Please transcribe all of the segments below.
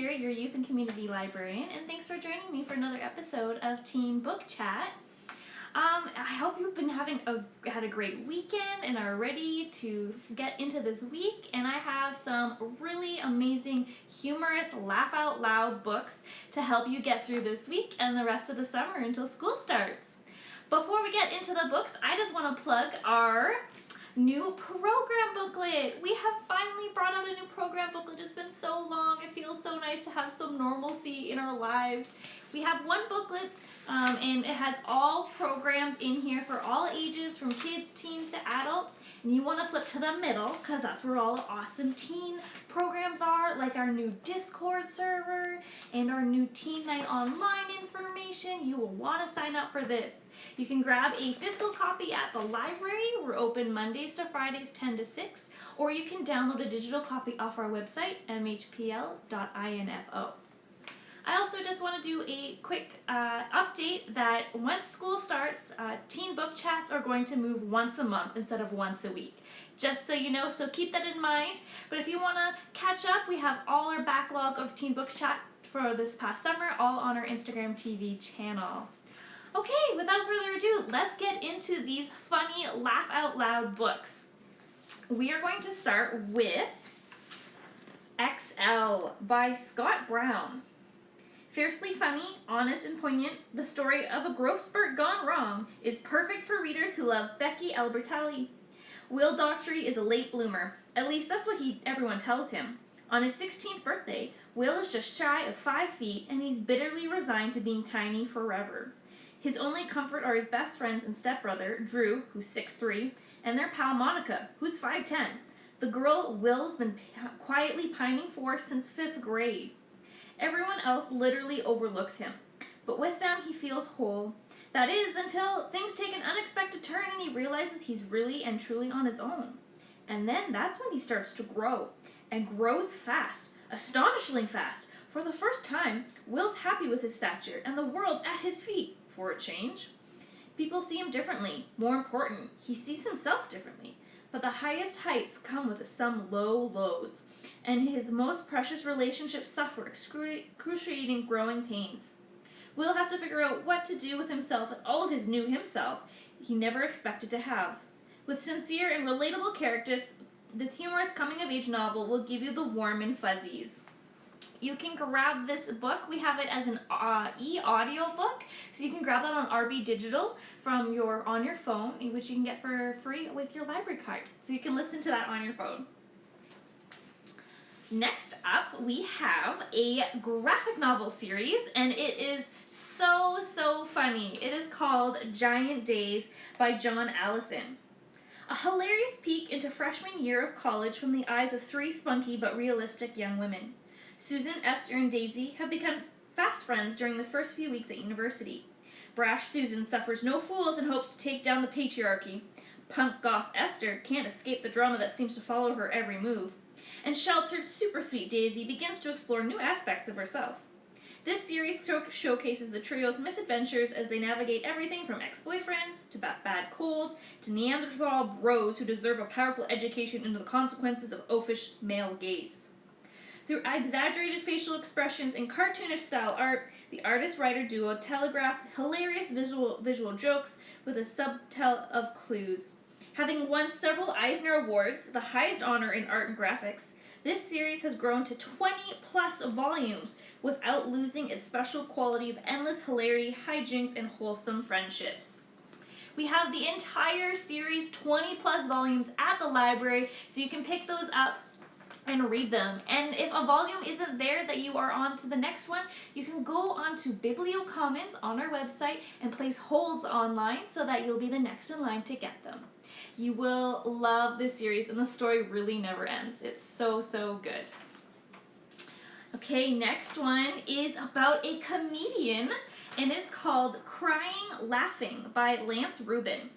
here, your youth and community librarian, and thanks for joining me for another episode of Teen Book Chat. I hope you've been had a great weekend and are ready to get into this week. And I have some really amazing, humorous, laugh out loud books to help you get through this week and the rest of the summer until school starts. Before we get into the books, I just want to plug our new program booklet. We have finally brought out a new program booklet. It's been so long. It feels so nice to have some normalcy in our lives. We have one booklet and it has all programs in here for all ages, from kids, teens to adults. And you want to flip to the middle because that's where all the awesome teen programs are, like our new Discord server and our new Teen Night Online information. You will want to sign up for this. You can grab a physical copy at the library. We're open Mondays to Fridays 10 to 6, or you can download a digital copy off our website, MHPL.info. I also just want to do a quick update that once school starts, Teen Book Chats are going to move once a month instead of once a week. Just so you know, so keep that in mind. But if you want to catch up, we have all our backlog of Teen Book Chat for this past summer, all on our Instagram TV channel. Okay, without further ado, let's get into these funny, laugh out loud books. We are going to start with XL by Scott Brown. Fiercely funny, honest, and poignant, the story of a growth spurt gone wrong is perfect for readers who love Becky Albertalli. Will Daughtry is a late bloomer. At least that's what everyone tells him. On his 16th birthday, Will is just shy of 5 feet, and he's bitterly resigned to being tiny forever. His only comfort are his best friends and stepbrother, Drew, who's 6'3", and their pal Monica, who's 5'10", the girl Will's been quietly pining for since 5th grade. Everyone else literally overlooks him, but with them he feels whole. That is, until things take an unexpected turn and he realizes he's really and truly on his own. And then that's when he starts to grow, and grows fast, astonishingly fast. For the first time, Will's happy with his stature, and the world's at his feet. For a change. People see him differently. More important, he sees himself differently. But the highest heights come with some low lows, and his most precious relationships suffer excruciating growing pains. Will has to figure out what to do with himself and all of his new himself he never expected to have. With sincere and relatable characters, this humorous coming-of-age novel will give you the warm and fuzzies. You can grab this book. We have it as an e-audio book, so you can grab that on RB Digital on your phone, which you can get for free with your library card. So you can listen to that on your phone. Next up, we have a graphic novel series, and it is so funny. It is called Giant Days by John Allison. A hilarious peek into freshman year of college from the eyes of 3 spunky but realistic young women. Susan, Esther, and Daisy have become fast friends during the first few weeks at university. Brash Susan suffers no fools and hopes to take down the patriarchy. Punk goth Esther can't escape the drama that seems to follow her every move. And sheltered, super sweet Daisy begins to explore new aspects of herself. This series showcases the trio's misadventures as they navigate everything from ex-boyfriends to bad colds to Neanderthal bros who deserve a powerful education into the consequences of oafish male gaze. Through exaggerated facial expressions and cartoonish style art, the artist-writer duo telegraph hilarious visual jokes with a subtle of clues. Having won several Eisner Awards, the highest honor in art and graphics, this series has grown to 20-plus volumes without losing its special quality of endless hilarity, hijinks, and wholesome friendships. We have the entire series, 20-plus volumes, at the library, so you can pick those up and read them. And if a volume isn't there that you are on to the next one, you can go on to BiblioCommons on our website and place holds online so that you'll be the next in line to get them. You will love this series, and the story really never ends. It's so good. Okay, next one is about a comedian, and it's called Crying Laughing by Lance Rubin.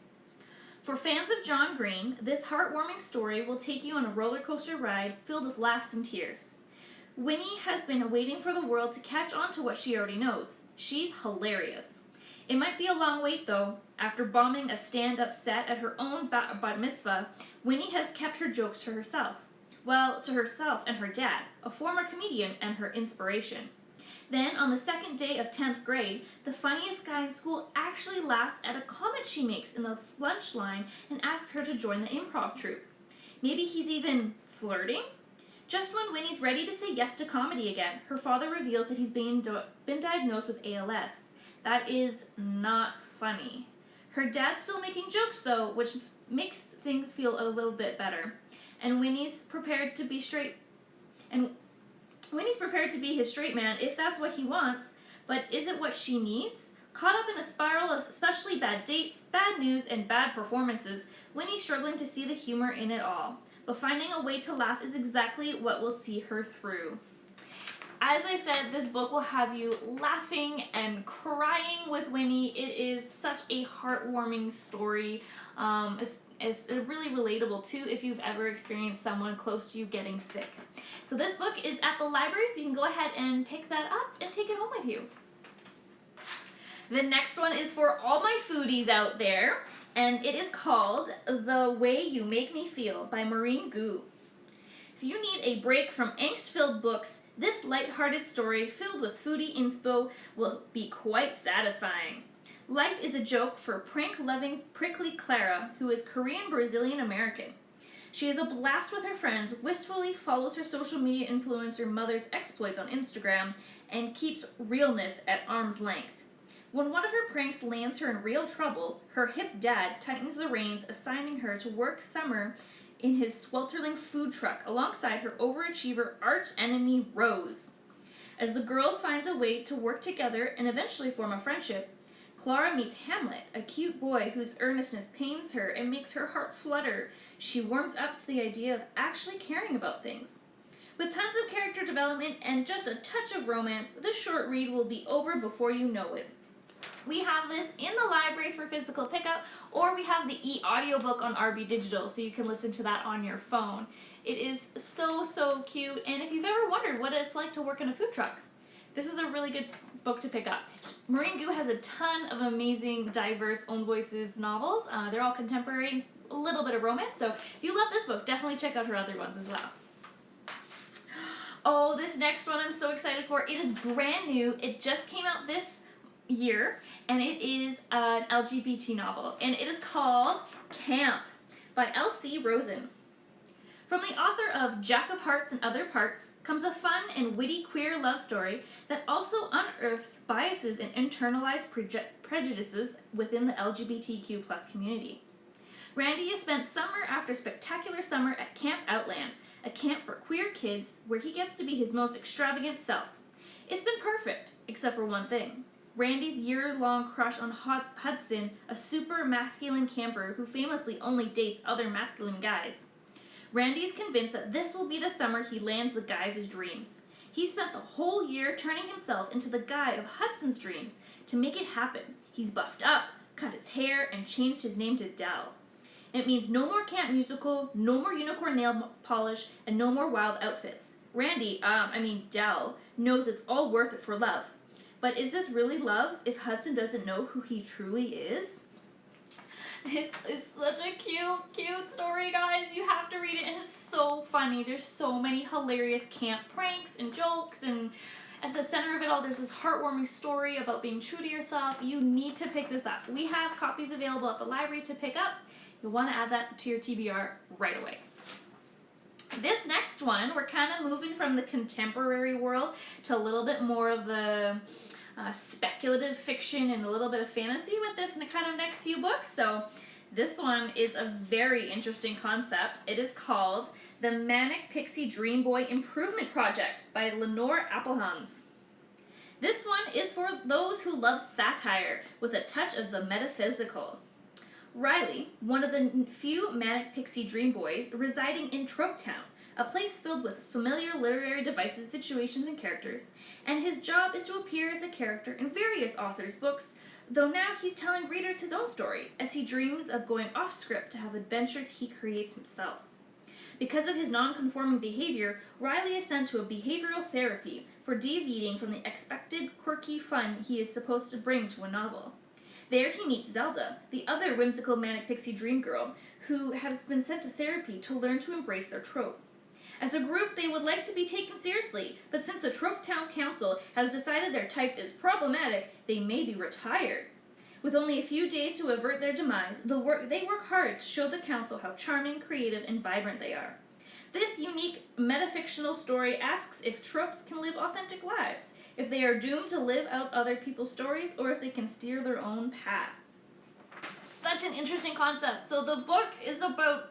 For fans of John Green, this heartwarming story will take you on a roller coaster ride filled with laughs and tears. Winnie has been waiting for the world to catch on to what she already knows. She's hilarious. It might be a long wait, though. After bombing a stand-up set at her own bat mitzvah, Winnie has kept her jokes to herself. Well, to herself and her dad, a former comedian and her inspiration. Then, on the second day of 10th grade, the funniest guy in school actually laughs at a comment she makes in the lunch line and asks her to join the improv troupe. Maybe he's even flirting? Just when Winnie's ready to say yes to comedy again, her father reveals that he's been diagnosed with ALS. That is not funny. Her dad's still making jokes though, which makes things feel a little bit better. And Winnie's prepared to be his straight man if that's what he wants, but is it what she needs? Caught up in a spiral of especially bad dates, bad news, and bad performances, Winnie's struggling to see the humor in it all. But finding a way to laugh is exactly what will see her through. As I said, this book will have you laughing and crying with Winnie. It is such a heartwarming story. It's really relatable too if you've ever experienced someone close to you getting sick. So this book is at the library, so you can go ahead and pick that up and take it home with you. The next one is for all my foodies out there, and it is called The Way You Make Me Feel by Maureen Gu. If you need a break from angst-filled books, this light-hearted story filled with foodie inspo will be quite satisfying. Life is a joke for prank-loving prickly Clara, who is Korean-Brazilian-American. She is a blast with her friends, wistfully follows her social media influencer mother's exploits on Instagram, and keeps realness at arm's length. When one of her pranks lands her in real trouble, her hip dad tightens the reins, assigning her to work summer in his sweltering food truck alongside her overachiever arch-enemy Rose. As the girls find a way to work together and eventually form a friendship, Clara meets Hamlet, a cute boy whose earnestness pains her and makes her heart flutter. She warms up to the idea of actually caring about things. With tons of character development and just a touch of romance, this short read will be over before you know it. We have this in the library for physical pickup, or we have the e-audiobook on RB Digital, so you can listen to that on your phone. It is so cute, and if you've ever wondered what it's like to work in a food truck, this is a really good book to pick up. Maureen Gu has a ton of amazing, diverse own voices novels. They're all contemporary and a little bit of romance, so if you love this book, definitely check out her other ones as well. Oh, this next one I'm so excited for. It is brand new. It just came out this year, and it is an LGBT novel, and it is called Camp by L.C. Rosen. From the author of Jack of Hearts and Other Parts comes a fun and witty queer love story that also unearths biases and internalized prejudices within the LGBTQ+ community. Randy has spent summer after spectacular summer at Camp Outland, a camp for queer kids where he gets to be his most extravagant self. It's been perfect, except for one thing. Randy's year-long crush on Hudson, a super masculine camper who famously only dates other masculine guys. Randy is convinced that this will be the summer he lands the guy of his dreams. He spent the whole year turning himself into the guy of Hudson's dreams. To make it happen, he's buffed up, cut his hair, and changed his name to Dell. It means no more camp musical, no more unicorn nail polish, and no more wild outfits. Randy, Dell, knows it's all worth it for love. But is this really love if Hudson doesn't know who he truly is? This is such a cute story, guys. You have to read it, and it's so funny. There's so many hilarious camp pranks and jokes, and at the center of it all, there's this heartwarming story about being true to yourself. You need to pick this up. We have copies available at the library to pick up. You'll want to add that to your TBR right away. This next one, we're kind of moving from the contemporary world to a little bit more of the speculative fiction and a little bit of fantasy with this kind of next few books. So this one is a very interesting concept. It is called The Manic Pixie Dream Boy Improvement Project by Lena AppleHans. This one is for those who love satire with a touch of the metaphysical. Riley, one of the few manic pixie dream boys residing in Trope Town, a place filled with familiar literary devices, situations, and characters, and his job is to appear as a character in various authors' books, though now he's telling readers his own story, as he dreams of going off-script to have adventures he creates himself. Because of his non-conforming behavior, Riley is sent to a behavioral therapy for deviating from the expected quirky fun he is supposed to bring to a novel. There he meets Zelda, the other whimsical manic pixie dream girl, who has been sent to therapy to learn to embrace their trope. As a group, they would like to be taken seriously, but since the Trope Town Council has decided their type is problematic, they may be retired. With only a few days to avert their demise, they work hard to show the council how charming, creative, and vibrant they are. This unique metafictional story asks if tropes can live authentic lives, if they are doomed to live out other people's stories, or if they can steer their own path. Such an interesting concept. So the book is about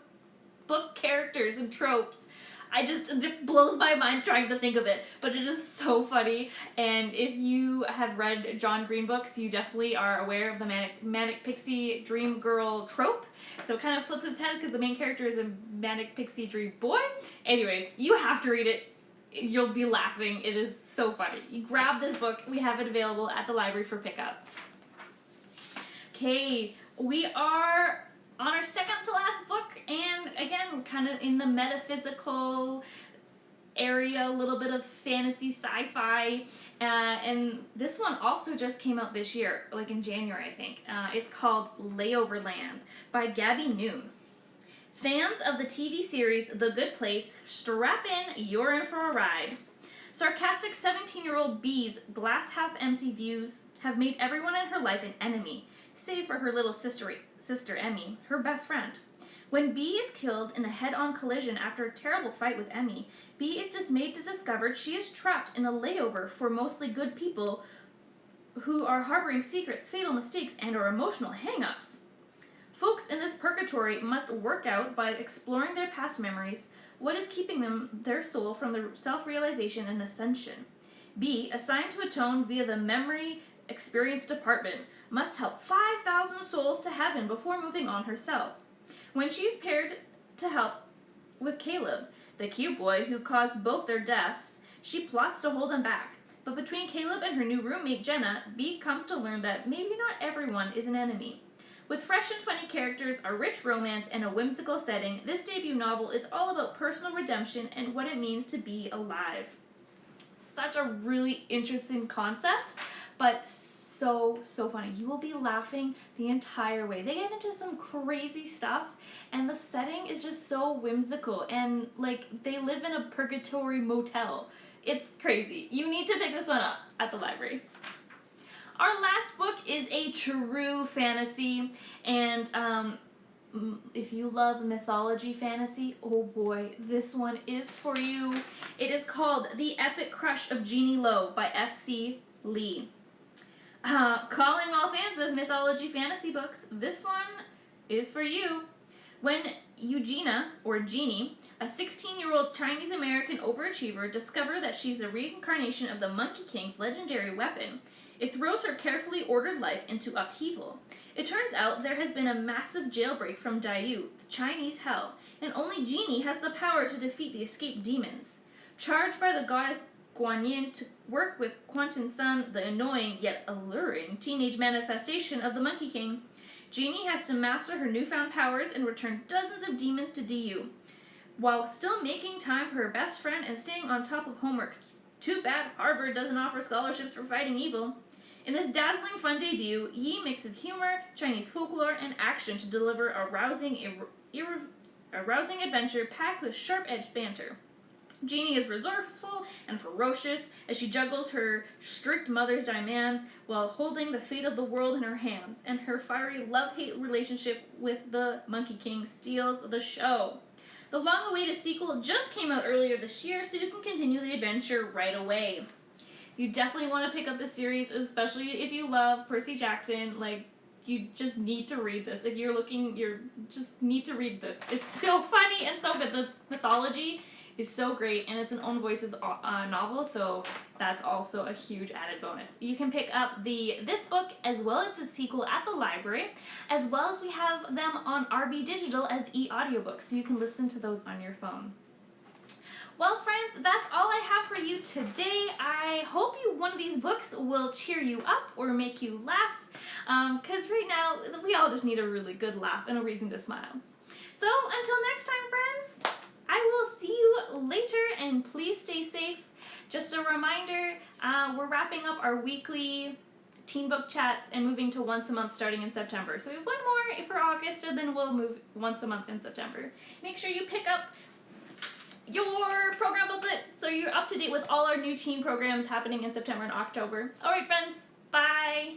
book characters and tropes. It blows my mind trying to think of it, but it is so funny. And if you have read John Green books, you definitely are aware of the manic pixie dream girl trope. So it kind of flips its head because the main character is a manic pixie dream boy. Anyways, you have to read it. You'll be laughing. It is so funny. You grab this book. We have it available at the library for pickup. Okay, we are on our second to last book, and again, kind of in the metaphysical area, a little bit of fantasy, sci-fi, and this one also just came out this year, like in January, I think. It's called Layover by Gabby Noon. Fans of the TV series The Good Place, strap in, you're in for a ride. Sarcastic 17-year-old Bee's glass-half-empty views have made everyone in her life an enemy, save for her little sister Emmy, her best friend. When Bee is killed in a head-on collision after a terrible fight with Emmy, Bee is dismayed to discover she is trapped in a layover for mostly good people who are harboring secrets, fatal mistakes, and or emotional hang-ups. Folks in this purgatory must work out by exploring their past memories what is keeping their soul from the self-realization and ascension. Bee, assigned to atone via the Memory Experience Department, must help 5,000 souls to heaven before moving on herself. When she's paired to help with Caleb, the cute boy who caused both their deaths, she plots to hold him back. But between Caleb and her new roommate Jenna, Bee comes to learn that maybe not everyone is an enemy. With fresh and funny characters, a rich romance, and a whimsical setting, this debut novel is all about personal redemption and what it means to be alive. Such a really interesting concept, but so funny. You will be laughing the entire way. They get into some crazy stuff, and the setting is just so whimsical, and like they live in a purgatory motel. It's crazy. You need to pick this one up at the library. Our last book is a true fantasy, and if you love mythology fantasy, oh boy, this one is for you. It is called The Epic Crush of Genie Lo by F.C. Lee. Calling all fans of mythology fantasy books, this one is for you. When Eugenia, or Genie, a 16-year-old Chinese-American overachiever, discovers that she's the reincarnation of the Monkey King's legendary weapon, it throws her carefully ordered life into upheaval. It turns out there has been a massive jailbreak from Dayu, the Chinese hell, and only Genie has the power to defeat the escaped demons. Charged by the goddess Guanyin to work with Quentin Sun, the annoying yet alluring teenage manifestation of the Monkey King, Genie has to master her newfound powers and return dozens of demons to DU, while still making time for her best friend and staying on top of homework. Too bad Harvard doesn't offer scholarships for fighting evil. In this dazzling fun debut, Yi mixes humor, Chinese folklore, and action to deliver a rousing adventure packed with sharp-edged banter. Genie is resourceful and ferocious as she juggles her strict mother's demands while holding the fate of the world in her hands, and her fiery love-hate relationship with the Monkey King steals the show. The long-awaited sequel just came out earlier this year, so you can continue the adventure right away. You definitely want to pick up this series, especially if you love Percy Jackson. Like, you just need to read this. If you're looking, you just need to read this. It's so funny and so good. The mythology is so great, and it's an own voices novel, so that's also a huge added bonus. You can pick up this book as well as a sequel at the library, as well as we have them on RB Digital as e-audiobooks, so you can listen to those on your phone. Well, friends, that's all I have for you today. I hope one of these books will cheer you up or make you laugh, because right now we all just need a really good laugh and a reason to smile. So until next time, friends, I will see you later, and please stay safe. Just a reminder, we're wrapping up our weekly teen book chats and moving to once a month starting in September. So we have one more for August, and then we'll move once a month in September. Make sure you pick up your program booklet so you're up to date with all our new teen programs happening in September and October. All right, friends. Bye.